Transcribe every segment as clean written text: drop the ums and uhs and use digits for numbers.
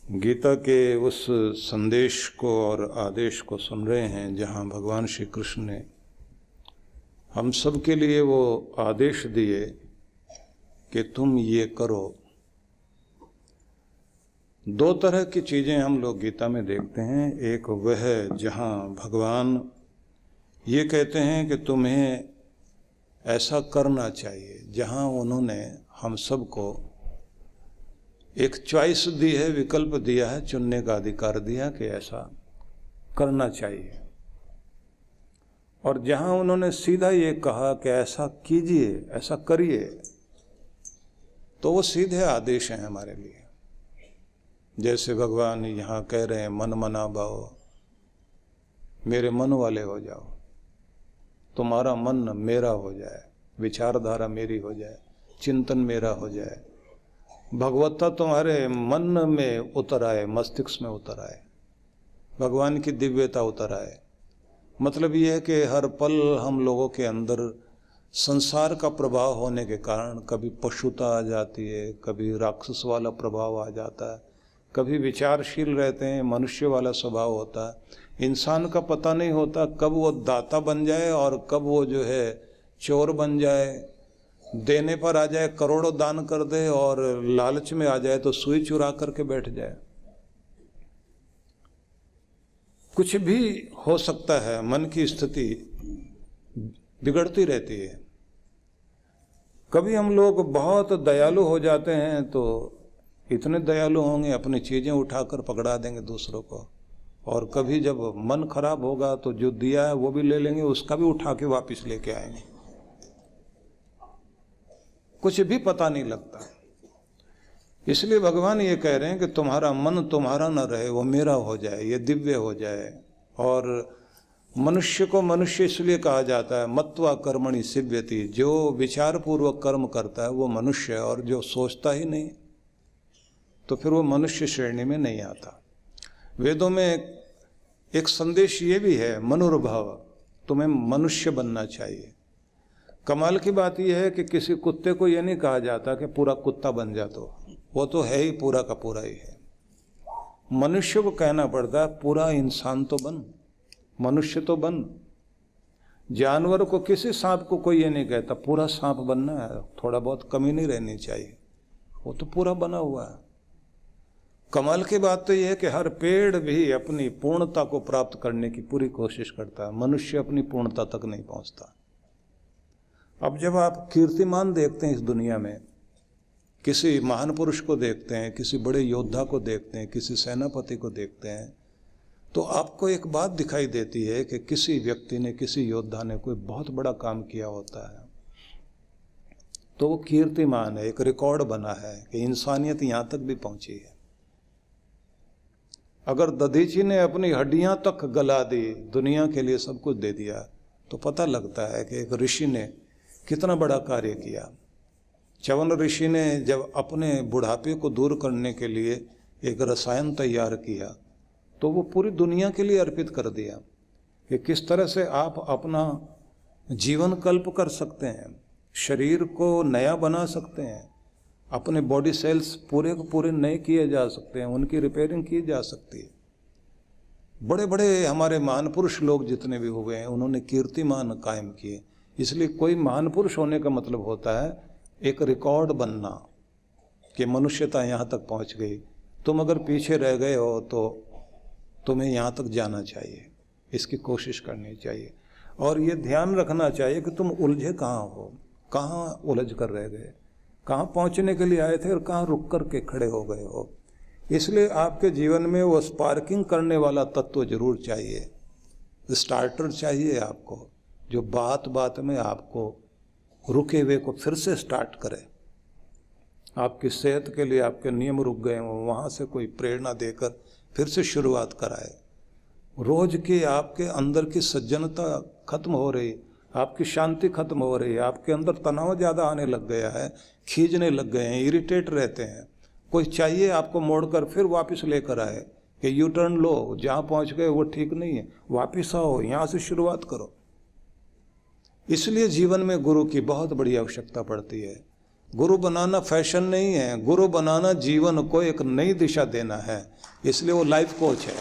गीता के उस संदेश को और आदेश को सुन रहे हैं जहाँ भगवान श्री कृष्ण ने हम सब के लिए वो आदेश दिए कि तुम ये करो। दो तरह की चीज़ें हम लोग गीता में देखते हैं। एक वह है जहाँ भगवान ये कहते हैं कि तुम्हें ऐसा करना चाहिए, जहाँ उन्होंने हम सबको एक चॉइस दी है, विकल्प दिया है, चुनने का अधिकार दिया कि ऐसा करना चाहिए। और जहां उन्होंने सीधा ये कहा कि ऐसा कीजिए, ऐसा करिए, तो वो सीधे आदेश हैं हमारे लिए। जैसे भगवान यहाँ कह रहे हैं, मन मना भाओ, मेरे मन वाले हो जाओ, तुम्हारा मन मेरा हो जाए, विचारधारा मेरी हो जाए, चिंतन मेरा हो जाए, भगवत्ता तुम्हारे मन में उतर आए, मस्तिष्क में उतर आए, भगवान की दिव्यता उतर आए। मतलब ये है कि हर पल हम लोगों के अंदर संसार का प्रभाव होने के कारण कभी पशुता आ जाती है, कभी राक्षस वाला प्रभाव आ जाता है, कभी विचारशील रहते हैं, मनुष्य वाला स्वभाव होता है। इंसान का पता नहीं होता कब वो दाता बन जाए और कब वो जो है चोर बन जाए, देने पर आ जाए, करोड़ों दान कर दे, और लालच में आ जाए तो सुई चुरा करके बैठ जाए। कुछ भी हो सकता है, मन की स्थिति बिगड़ती रहती है। कभी हम लोग बहुत दयालु हो जाते हैं तो इतने दयालु होंगे अपनी चीजें उठाकर पकड़ा देंगे दूसरों को, और कभी जब मन खराब होगा तो जो दिया है वो भी ले लेंगे, उसका भी उठा के वापस लेके आएंगे। कुछ भी पता नहीं लगता। इसलिए भगवान ये कह रहे हैं कि तुम्हारा मन तुम्हारा न रहे, वो मेरा हो जाए, ये दिव्य हो जाए। और मनुष्य को मनुष्य इसलिए कहा जाता है, मत्वा कर्मणि सिद्ध्यति, जो विचार पूर्वक कर्म करता है वो मनुष्य है, और जो सोचता ही नहीं तो फिर वो मनुष्य श्रेणी में नहीं आता। वेदों में एक संदेश ये भी है, मनुर्भव, तुम्हें मनुष्य बनना चाहिए। कमाल की बात यह है कि किसी कुत्ते को यह नहीं कहा जाता कि पूरा कुत्ता बन जा, तो वो तो है ही, पूरा का पूरा ही है। मनुष्य को कहना पड़ता है पूरा इंसान तो बन, मनुष्य तो बन। जानवर को, किसी सांप को कोई ये नहीं कहता पूरा सांप बनना है, थोड़ा बहुत कमी नहीं रहनी चाहिए, वो तो पूरा बना हुआ है। कमाल की बात तो यह है कि हर पेड़ भी अपनी पूर्णता को प्राप्त करने की पूरी कोशिश करता है, मनुष्य अपनी पूर्णता तक नहीं पहुंचता। अब जब आप कीर्तिमान देखते हैं इस दुनिया में, किसी महान पुरुष को देखते हैं, किसी बड़े योद्धा को देखते हैं, किसी सेनापति को देखते हैं, तो आपको एक बात दिखाई देती है कि किसी व्यक्ति ने, किसी योद्धा ने कोई बहुत बड़ा काम किया होता है, तो वो कीर्तिमान है, एक रिकॉर्ड बना है कि इंसानियत यहाँ तक भी पहुंची है। अगर दधीची ने अपनी हड्डियां तक गला दी, दुनिया के लिए सब कुछ दे दिया, तो पता लगता है कि एक ऋषि ने कितना बड़ा कार्य किया। च्यवन ऋषि ने जब अपने बुढ़ापे को दूर करने के लिए एक रसायन तैयार किया, तो वो पूरी दुनिया के लिए अर्पित कर दिया कि किस तरह से आप अपना जीवन कल्प कर सकते हैं, शरीर को नया बना सकते हैं, अपने बॉडी सेल्स पूरे को पूरे नए किए जा सकते हैं, उनकी रिपेयरिंग की जा सकती है। बड़े बड़े हमारे महान पुरुष लोग जितने भी हुए हैं, उन्होंने कीर्तिमान कायम किए। इसलिए कोई महान पुरुष होने का मतलब होता है एक रिकॉर्ड बनना कि मनुष्यता यहाँ तक पहुँच गई। तुम अगर पीछे रह गए हो तो तुम्हें यहाँ तक जाना चाहिए, इसकी कोशिश करनी चाहिए। और ये ध्यान रखना चाहिए कि तुम उलझे कहाँ हो, कहाँ उलझ कर रह गए, कहाँ पहुँचने के लिए आए थे और कहाँ रुक कर के खड़े हो गए हो। इसलिए आपके जीवन में वो स्पार्किंग करने वाला तत्व जरूर चाहिए, स्टार्टर चाहिए आपको, जो बात बात में आपको रुके हुए को फिर से स्टार्ट करे। आपकी सेहत के लिए आपके नियम रुक गए हों, वहाँ से कोई प्रेरणा देकर फिर से शुरुआत कराए। रोज की आपके अंदर की सज्जनता खत्म हो रही, आपकी शांति खत्म हो रही है, आपके अंदर तनाव ज़्यादा आने लग गया है, खींचने लग गए हैं, इरिटेट रहते हैं। कोई चाहिए आपको मोड़कर फिर वापस लेकर आए कि यू टर्न लो, जहाँ पहुँच गए वो ठीक नहीं है, वापस आओ, यहाँ से शुरुआत करो। इसलिए जीवन में गुरु की बहुत बड़ी आवश्यकता पड़ती है। गुरु बनाना फैशन नहीं है, गुरु बनाना जीवन को एक नई दिशा देना है। इसलिए वो लाइफ कोच है।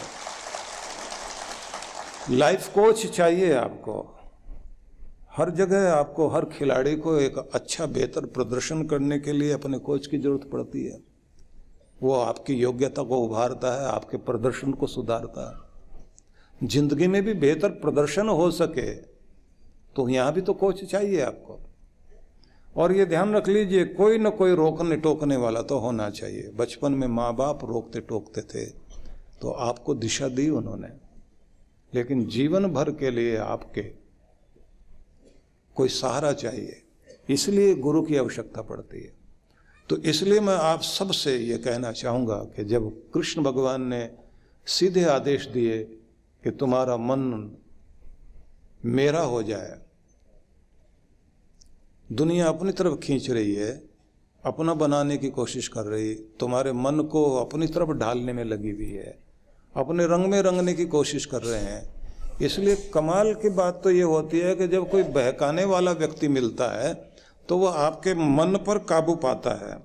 लाइफ कोच चाहिए आपको। हर जगह आपको, हर खिलाड़ी को एक अच्छा बेहतर प्रदर्शन करने के लिए अपने कोच की जरूरत पड़ती है। वो आपकी योग्यता को उभारता है, आपके प्रदर्शन को सुधारता है। जिंदगी में भी बेहतर प्रदर्शन हो सके तो यहाँ भी तो कोच चाहिए आपको। और ये ध्यान रख लीजिए, कोई न कोई रोकने टोकने वाला तो होना चाहिए। बचपन में माँ बाप रोकते टोकते थे तो आपको दिशा दी उन्होंने, लेकिन जीवन भर के लिए आपके कोई सहारा चाहिए, इसलिए गुरु की आवश्यकता पड़ती है। तो इसलिए मैं आप सबसे ये कहना चाहूँगा कि जब कृष्ण भगवान ने सीधे आदेश दिए कि तुम्हारा मन मेरा हो जाए, दुनिया अपनी तरफ खींच रही है, अपना बनाने की कोशिश कर रही, तुम्हारे मन को अपनी तरफ ढालने में लगी हुई है, अपने रंग में रंगने की कोशिश कर रहे हैं। इसलिए कमाल की बात तो ये होती है कि जब कोई बहकाने वाला व्यक्ति मिलता है तो वह आपके मन पर काबू पाता है,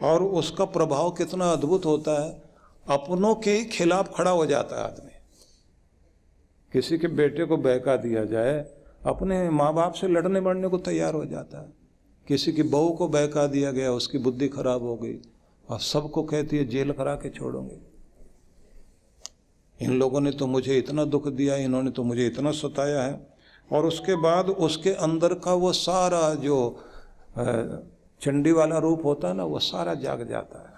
और उसका प्रभाव कितना अद्भुत होता है। अपनों के ही खिलाफ खड़ा हो जाता है आदमी। किसी के बेटे को बहका दिया जाए, अपने माँ बाप से लड़ने बढ़ने को तैयार हो जाता है। किसी की बहू को बहका दिया गया, उसकी बुद्धि खराब हो गई और सबको कहती है जेल करा के छोड़ोगे। इन लोगों ने तो मुझे इतना दुख दिया, इन्होंने तो मुझे इतना सताया है। और उसके बाद उसके अंदर का वो सारा जो चंडी वाला रूप होता है ना, वो सारा जाग जाता है।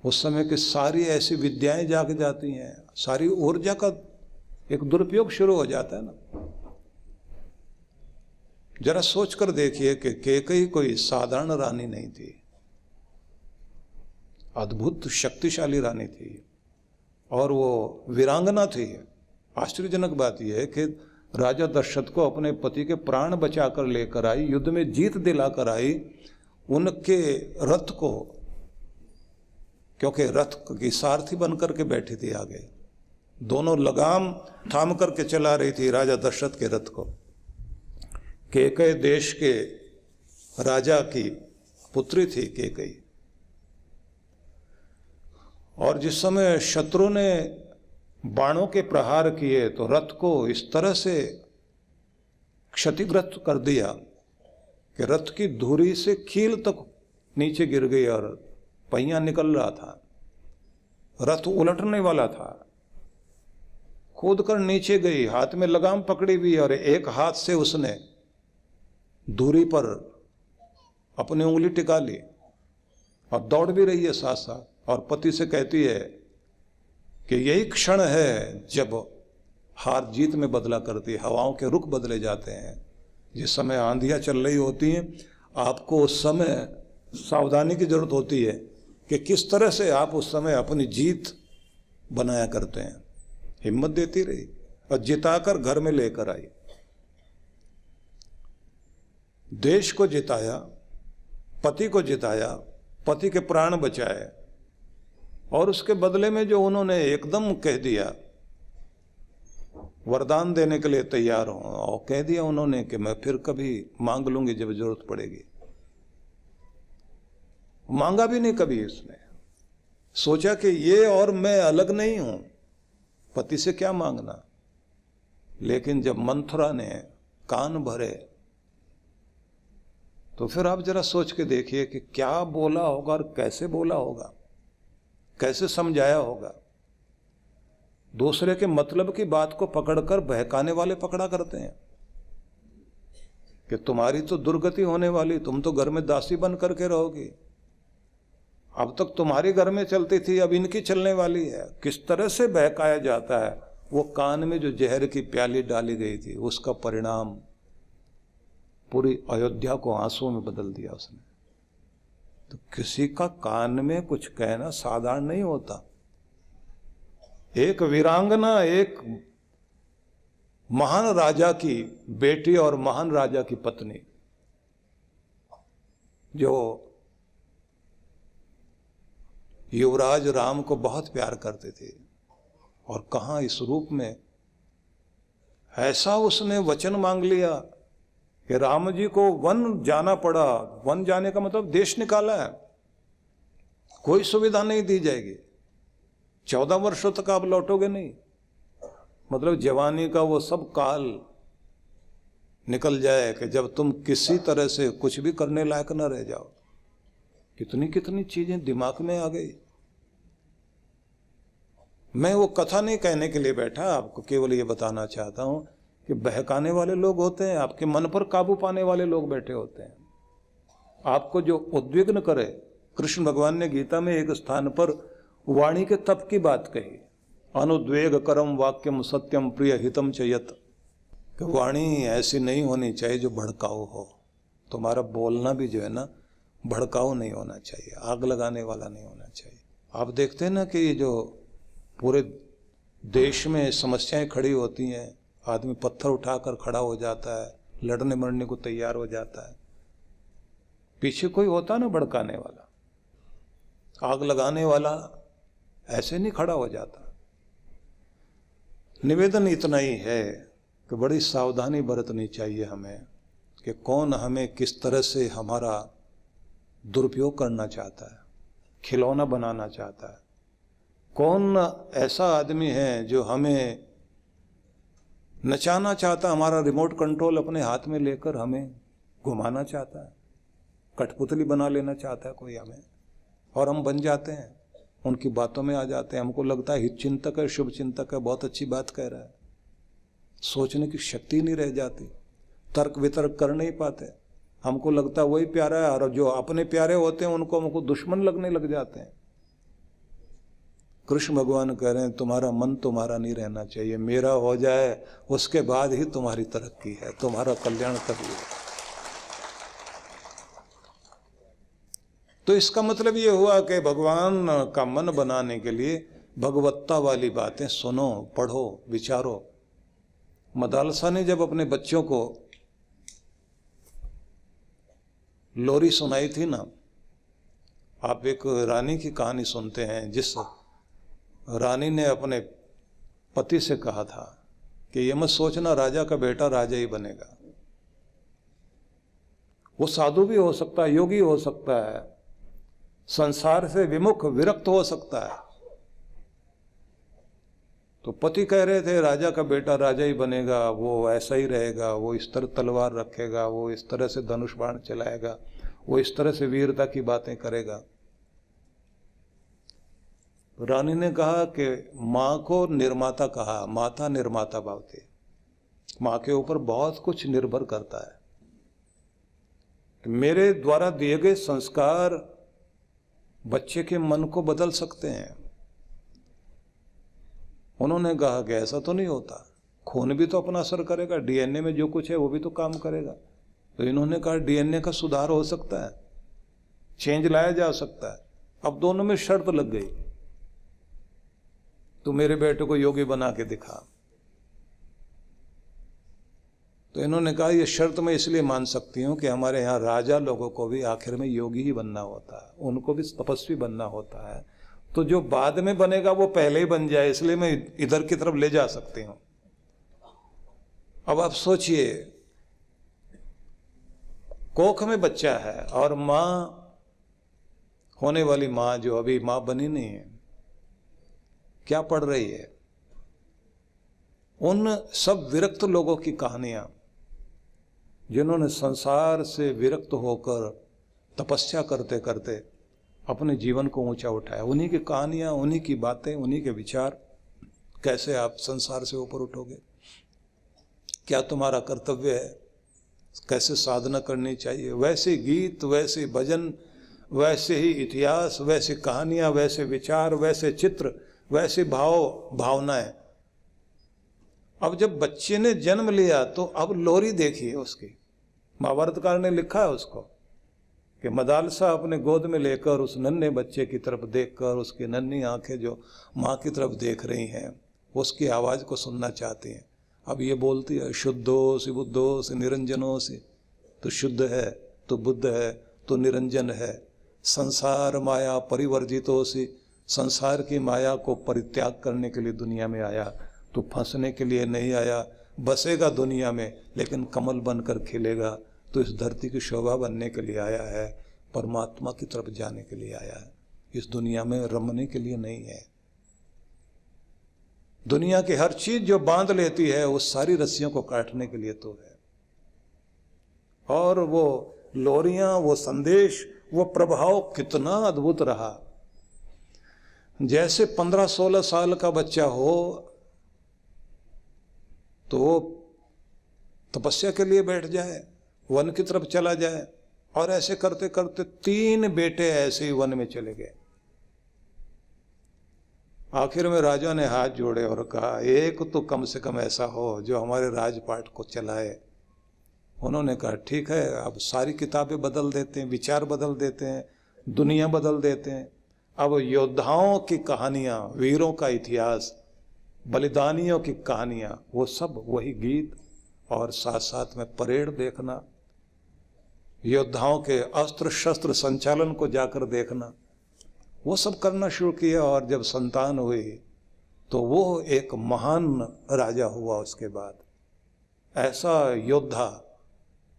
उस समय की सारी ऐसी विद्याएं जाग जाती हैं, सारी ऊर्जा का एक दुरुपयोग शुरू हो जाता है ना। जरा सोच कर देखिए कि कैकेयी कोई साधारण रानी नहीं थी, अद्भुत शक्तिशाली रानी थी, और वो वीरांगना थी। आश्चर्यजनक बात यह है कि राजा दशरथ को अपने पति के प्राण बचाकर लेकर आई, युद्ध में जीत दिलाकर आई, उनके रथ को, क्योंकि रथ की सारथी बनकर के बैठी थी आगे, दोनों लगाम थाम करके चला रही थी राजा दशरथ के रथ को। कैकेयी देश के राजा की पुत्री थी कैकेयी। और जिस समय शत्रु ने बाणों के प्रहार किए तो रथ को इस तरह से क्षतिग्रस्त कर दिया कि रथ की धुरी से कील तक नीचे गिर गई और पहिया निकल रहा था, रथ उलटने वाला था। कूद कर नीचे गई, हाथ में लगाम पकड़ी हुई, और एक हाथ से उसने धुरी पर अपनी उंगली टिका ली और दौड़ भी रही है साथ साथ, और पति से कहती है कि यही क्षण है जब हार जीत में बदला करती है, हवाओं के रुख बदले जाते हैं। जिस समय आंधियां चल रही होती हैं, आपको उस समय सावधानी की जरूरत होती है कि किस तरह से आप उस समय अपनी जीत बनाया करते हैं। हिम्मत देती रही और जिताकर घर में लेकर आई, देश को जिताया, पति को जिताया, पति के प्राण बचाए, और उसके बदले में जो उन्होंने एकदम कह दिया, वरदान देने के लिए तैयार हूं, और कह दिया उन्होंने कि मैं फिर कभी मांग लूंगी जब जरूरत पड़ेगी। मांगा भी नहीं कभी उसने, सोचा कि ये और मैं अलग नहीं हूं, पति से क्या मांगना। लेकिन जब मंथरा ने कान भरे तो फिर आप जरा सोच के देखिए कि क्या बोला होगा और कैसे बोला होगा, कैसे समझाया होगा। दूसरे के मतलब की बात को पकड़कर बहकाने वाले पकड़ा करते हैं कि तुम्हारी तो दुर्गति होने वाली, तुम तो घर में दासी बन करके रहोगी, अब तक तुम्हारे घर में चलती थी, अब इनकी चलने वाली है। किस तरह से बहकाया जाता है। वो कान में जो जहर की प्याली डाली गई थी, उसका परिणाम पूरी अयोध्या को आंसुओं में बदल दिया उसने। तो किसी का कान में कुछ कहना साधारण नहीं होता। एक वीरांगना, एक महान राजा की बेटी और महान राजा की पत्नी, जो युवराज राम को बहुत प्यार करते थे, और कहां इस रूप में ऐसा उसने वचन मांग लिया कि राम जी को वन जाना पड़ा। वन जाने का मतलब देश निकाला है, कोई सुविधा नहीं दी जाएगी, 14 वर्षों तक आप लौटोगे नहीं। मतलब जवानी का वो सब काल निकल जाए कि जब तुम किसी तरह से कुछ भी करने लायक न रह जाओ। कितनी कितनी चीजें दिमाग में आ गई। मैं वो कथा नहीं कहने के लिए बैठा, आपको केवल ये बताना चाहता हूं कि बहकाने वाले लोग होते हैं, आपके मन पर काबू पाने वाले लोग बैठे होते हैं। आपको जो उद्विग्न करे, कृष्ण भगवान ने गीता में एक स्थान पर वाणी के तप की बात कही, अनुद्वेग करम वाक्यम सत्यम प्रिय हितम चयत। वाणी ऐसी नहीं होनी चाहिए जो भड़काऊ हो। तुम्हारा बोलना भी जो है ना भड़काऊ नहीं होना चाहिए, आग लगाने वाला नहीं होना चाहिए। आप देखते हैं ना कि जो पूरे देश में समस्याएं खड़ी होती हैं, आदमी पत्थर उठाकर खड़ा हो जाता है, लड़ने मरने को तैयार हो जाता है, पीछे कोई होता ना भड़काने वाला, आग लगाने वाला, ऐसे नहीं खड़ा हो जाता। निवेदन इतना ही है कि बड़ी सावधानी बरतनी चाहिए हमें कि कौन हमें किस तरह से हमारा दुरुपयोग करना चाहता है, खिलौना बनाना चाहता है। कौन ऐसा आदमी है जो हमें नचाना चाहता, हमारा रिमोट कंट्रोल अपने हाथ में लेकर हमें घुमाना चाहता है, कठपुतली बना लेना चाहता है कोई हमें, और हम बन जाते हैं, उनकी बातों में आ जाते हैं। हमको लगता है हित चिंतक है, शुभ चिंतक है, बहुत अच्छी बात कह रहा है। सोचने की शक्ति नहीं रह जाती, तर्क वितर्क कर नहीं पाते। हमको लगता है वही प्यारा है, और जो अपने प्यारे होते हैं उनको हमको दुश्मन लगने लग जाते हैं। कृष्ण भगवान कह रहे हैं तुम्हारा मन तुम्हारा नहीं रहना चाहिए, मेरा हो जाए उसके बाद ही तुम्हारी तरक्की है, तुम्हारा कल्याण तभी है। तो इसका मतलब ये हुआ कि भगवान का मन बनाने के लिए भगवत्ता वाली बातें सुनो, पढ़ो, विचारो। मदालसा ने जब अपने बच्चों को लोरी सुनाई थी ना, आप एक रानी की कहानी सुनते हैं जिस रानी ने अपने पति से कहा था कि ये मत सोचना राजा का बेटा राजा ही बनेगा, वो साधु भी हो सकता है, योगी हो सकता है, संसार से विमुख विरक्त हो सकता है। तो पति कह रहे थे राजा का बेटा राजा ही बनेगा, वो ऐसा ही रहेगा, वो इस तरह तलवार रखेगा, वो इस तरह से धनुष बाण चलाएगा, वो इस तरह से वीरता की बातें करेगा। रानी ने कहा कि माँ को निर्माता कहा, माता निर्माता भावती, माँ के ऊपर बहुत कुछ निर्भर करता है। मेरे द्वारा दिए गए संस्कार बच्चे के मन को बदल सकते हैं। उन्होंने कहा कि ऐसा तो नहीं होता, खून भी तो अपना असर करेगा, डीएनए में जो कुछ है वो भी तो काम करेगा। तो इन्होंने कहा डीएनए का सुधार हो सकता है, चेंज लाया जा सकता है। अब दोनों में शर्त लग गई, तू मेरे बेटे को योगी बना के दिखा। तो इन्होंने कहा ये शर्त मैं इसलिए मान सकती हूं कि हमारे यहाँ राजा लोगों को भी आखिर में योगी ही बनना होता है, उनको भी तपस्वी बनना होता है। तो जो बाद में बनेगा वो पहले ही बन जाए, इसलिए मैं इधर की तरफ ले जा सकती हूं। अब आप सोचिए, कोख में बच्चा है और माँ, होने वाली माँ जो अभी माँ बनी नहीं है, क्या पढ़ रही है? उन सब विरक्त लोगों की कहानियां जिन्होंने संसार से विरक्त होकर तपस्या करते करते अपने जीवन को ऊंचा उठाया, उन्हीं की कहानियां, उन्हीं की बातें, उन्हीं के विचार। कैसे आप संसार से ऊपर उठोगे? क्या तुम्हारा कर्तव्य है? कैसे साधना करनी चाहिए? वैसे गीत, वैसे भजन, वैसे ही इतिहास, वैसे कहानियां, वैसे विचार, वैसे चित्र, वैसे भावनाएं। अब जब बच्चे ने जन्म लिया तो अब लोरी देखिए उसकी। महाभारतकार ने लिखा है उसको कि मदालसा अपने गोद में लेकर उस नन्हे बच्चे की तरफ देखकर, उसकी नन्ही आंखें जो माँ की तरफ देख रही हैं, उसकी आवाज़ को सुनना चाहती हैं। अब ये बोलती है शुद्धोसि बुद्धोसि निरंजनोसि, तो शुद्ध है, तो बुद्ध है, तो निरंजन है। संसार माया परिवर्जितोसि, संसार की माया को परित्याग करने के लिए दुनिया में आया, तो फंसने के लिए नहीं आया। बसेगा दुनिया में लेकिन कमल बनकर खिलेगा, तो इस धरती की शोभा बनने के लिए आया है, परमात्मा की तरफ जाने के लिए आया है। इस दुनिया में रमने के लिए नहीं है। दुनिया की हर चीज जो बांध लेती है वो सारी रस्सियों को काटने के लिए तो है। और वो लोरियां, वो संदेश, वो प्रभाव कितना अद्भुत रहा। जैसे 15-16 साल का बच्चा हो तो वो तपस्या के लिए बैठ जाए, वन की तरफ चला जाए, और ऐसे करते करते 3 बेटे ऐसे ही वन में चले गए। आखिर में राजा ने हाथ जोड़े और कहा, एक तो कम से कम ऐसा हो जो हमारे राजपाट को चलाए। उन्होंने कहा ठीक है, अब सारी किताबें बदल देते हैं, विचार बदल देते हैं, दुनिया बदल देते हैं। अब योद्धाओं की कहानियां, वीरों का इतिहास, बलिदानियों की कहानियां, वो सब वही गीत, और साथ साथ में परेड देखना, योद्धाओं के अस्त्र शस्त्र संचालन को जाकर देखना, वो सब करना शुरू किया। और जब संतान हुई तो वो एक महान राजा हुआ। उसके बाद ऐसा योद्धा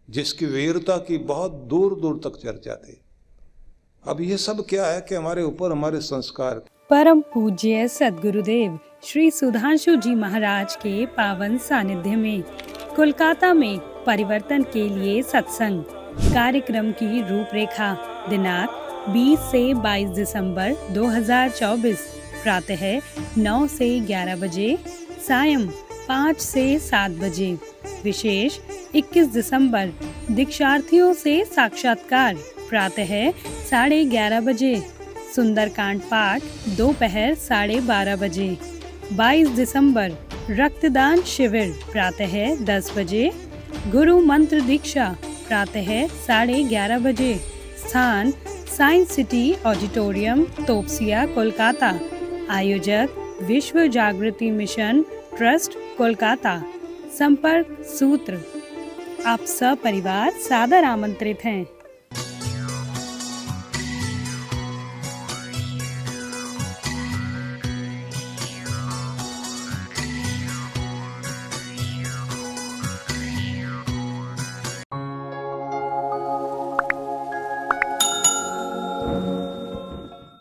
जिसकी वीरता की बहुत दूर दूर तक चर्चा थी। अब ये सब क्या है कि हमारे ऊपर हमारे संस्कार। परम पूज्य सद्गुरुदेव श्री सुधांशु जी महाराज के पावन सानिध्य में कोलकाता में परिवर्तन के लिए सत्संग कार्यक्रम की रूपरेखा दिनांक 20 से 22 दिसंबर 2024 प्रातः 9 से 11 बजे, सायं 5 से 7 बजे। विशेष 21 दिसंबर दीक्षार्थियों से साक्षात्कार प्रातः 11:30 बजे, सुंदरकांड पाठ दोपहर 12:30 बजे। 22 दिसंबर रक्तदान शिविर प्रातः 10 बजे, गुरु मंत्र दीक्षा प्रातः 11:30 बजे। स्थान science city auditorium, Topsia, Kolkata. आयोजक विश्व जागृति मिशन ट्रस्ट, कोलकाता। संपर्क सूत्र। आप सपरिवार सादर आमंत्रित हैं।